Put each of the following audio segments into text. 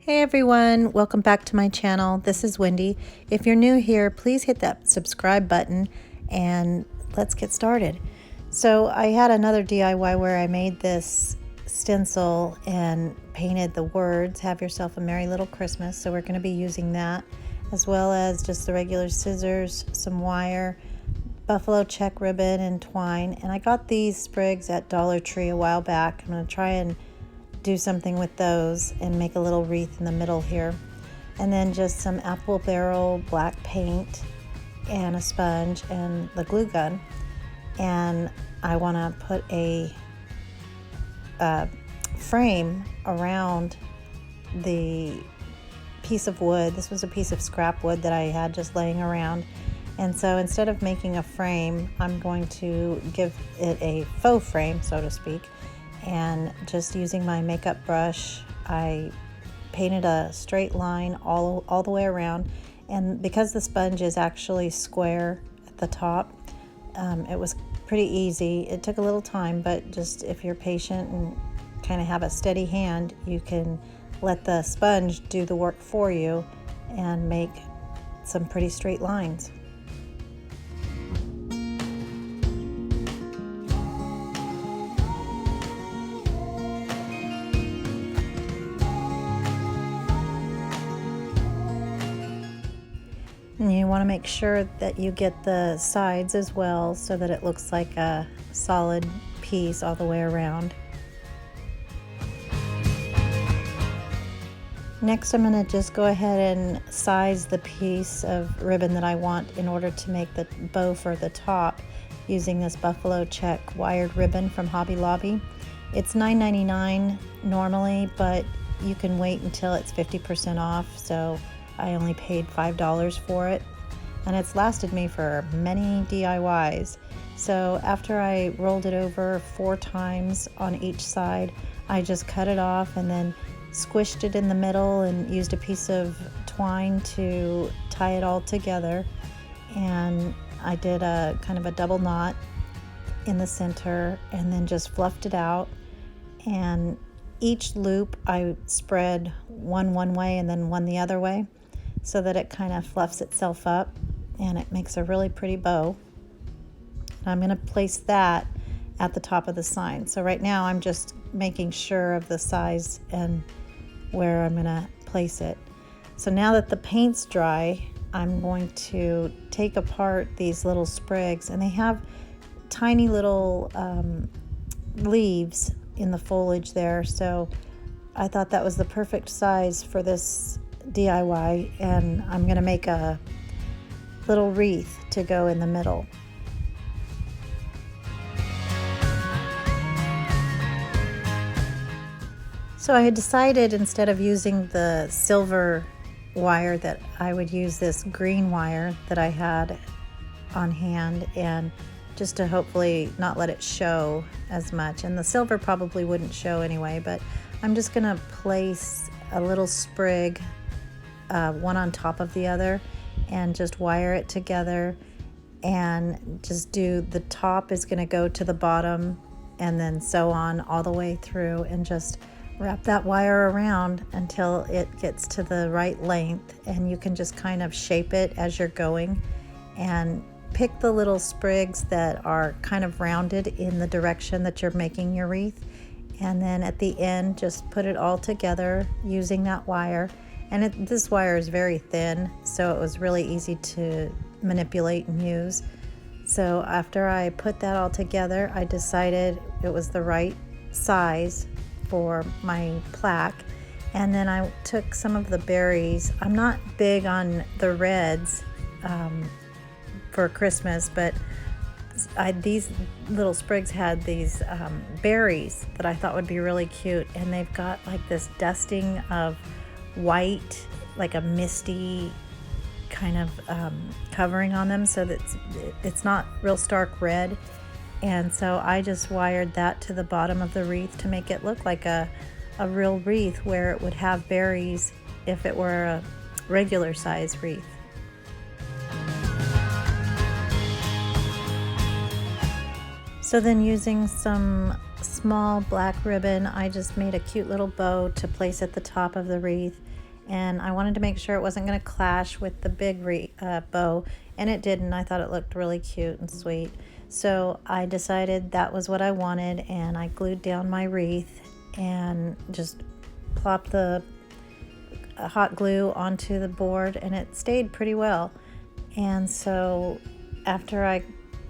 Hey everyone, welcome back to my channel. This is Wendy. If you're new here, please hit that subscribe button and let's get started. So I had another DIY where I made this stencil and painted the words, "Have yourself a merry little Christmas." So we're going to be using that, as well as just the regular scissors, some wire, buffalo check ribbon and twine. And I got these sprigs at Dollar Tree a while back. I'm going to try and do something with those and make a little wreath in the middle here. And then just some apple barrel black paint and a sponge and the glue gun. And I want to put a frame around the piece of wood. This was a piece of scrap wood that I had just laying around. And so instead of making a frame, I'm going to give it a faux frame, so to speak. And just using my makeup brush, I painted a straight line all the way around. And because the sponge is actually square at the top, it was pretty easy. It took a little time, but just if you're patient and kind of have a steady hand, you can let the sponge do the work for you and make some pretty straight lines. And you want to make sure that you get the sides as well so that it looks like a solid piece all the way around. Next, I'm going to just go ahead and size the piece of ribbon that I want in order to make the bow for the top using this buffalo check wired ribbon from Hobby Lobby. It's $9.99 normally, but you can wait until it's 50% off, so I only paid $5 for it, and it's lasted me for many DIYs. So after I rolled it over 4 times on each side, I just cut it off and then squished it in the middle and used a piece of twine to tie it all together. And I did a kind of a double knot in the center and then just fluffed it out. And each loop I spread one way and then one the other way, so that it kind of fluffs itself up and it makes a really pretty bow. And I'm going to place that at the top of the sign. So right now I'm just making sure of the size and where I'm going to place it. So now that the paint's dry, I'm going to take apart these little sprigs, and they have tiny little leaves in the foliage there. So I thought that was the perfect size for this DIY, and I'm going to make a little wreath to go in the middle. So I had decided, instead of using the silver wire, that I would use this green wire that I had on hand, and just to hopefully not let it show as much. And the silver probably wouldn't show anyway, but I'm just going to place a little sprig one on top of the other and just wire it together, and just do the top is going to go to the bottom and then so on all the way through, and just wrap that wire around until it gets to the right length. And you can just kind of shape it as you're going and pick the little sprigs that are kind of rounded in the direction that you're making your wreath, and then at the end just put it all together using that wire. And this wire is very thin, so it was really easy to manipulate and use. So after I put that all together, I decided it was the right size for my plaque. And then I took some of the berries. I'm not big on the reds for Christmas, but these little sprigs had these berries that I thought would be really cute. And they've got like this dusting of white, like a misty kind of covering on them, so that it's not real stark red. And so I just wired that to the bottom of the wreath to make it look like a real wreath, where it would have berries if it were a regular size wreath. So then, using some small black ribbon, I just made a cute little bow to place at the top of the wreath. And I wanted to make sure it wasn't going to clash with the big bow, and it didn't. I thought it looked really cute and sweet. So I decided that was what I wanted, and I glued down my wreath and just plopped the hot glue onto the board, and it stayed pretty well. And so after I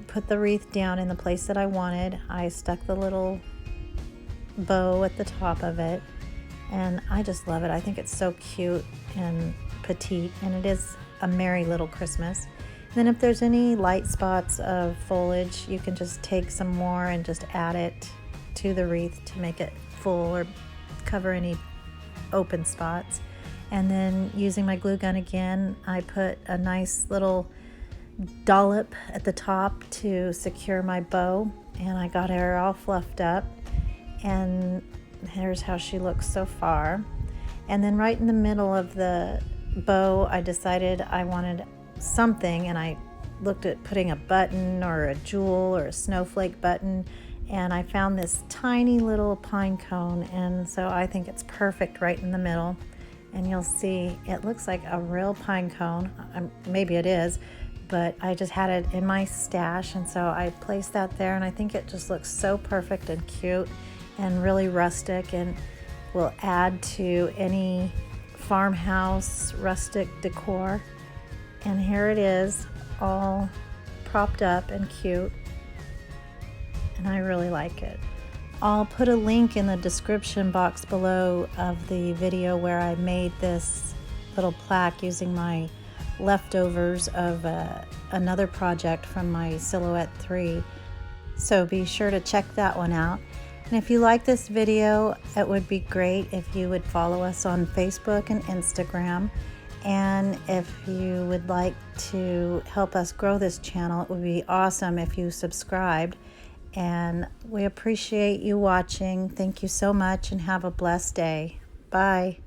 put the wreath down in the place that I wanted, I stuck the little bow at the top of it, and I just love it. I think it's so cute and petite, and it is a merry little Christmas. Then if there's any light spots of foliage, you can just take some more and just add it to the wreath to make it full or cover any open spots. And then using my glue gun again, I put a nice little dollop at the top to secure my bow, and I got her all fluffed up, and here's how she looks so far. And then right in the middle of the bow, I decided I wanted something, and I looked at putting a button or a jewel or a snowflake button, and I found this tiny little pine cone, and so I think it's perfect right in the middle. And you'll see it looks like a real pine cone. Maybe it is, but I just had it in my stash, and so I placed that there, and I think it just looks so perfect and cute and really rustic, and will add to any farmhouse rustic decor. And here it is, all propped up and cute, and I really like it. I'll put a link in the description box below of the video where I made this little plaque using my leftovers of another project from my Silhouette 3. So be sure to check that one out. And if you like this video, it would be great if you would follow us on Facebook and Instagram. And if you would like to help us grow this channel, it would be awesome if you subscribed. And we appreciate you watching. Thank you so much, and have a blessed day. Bye.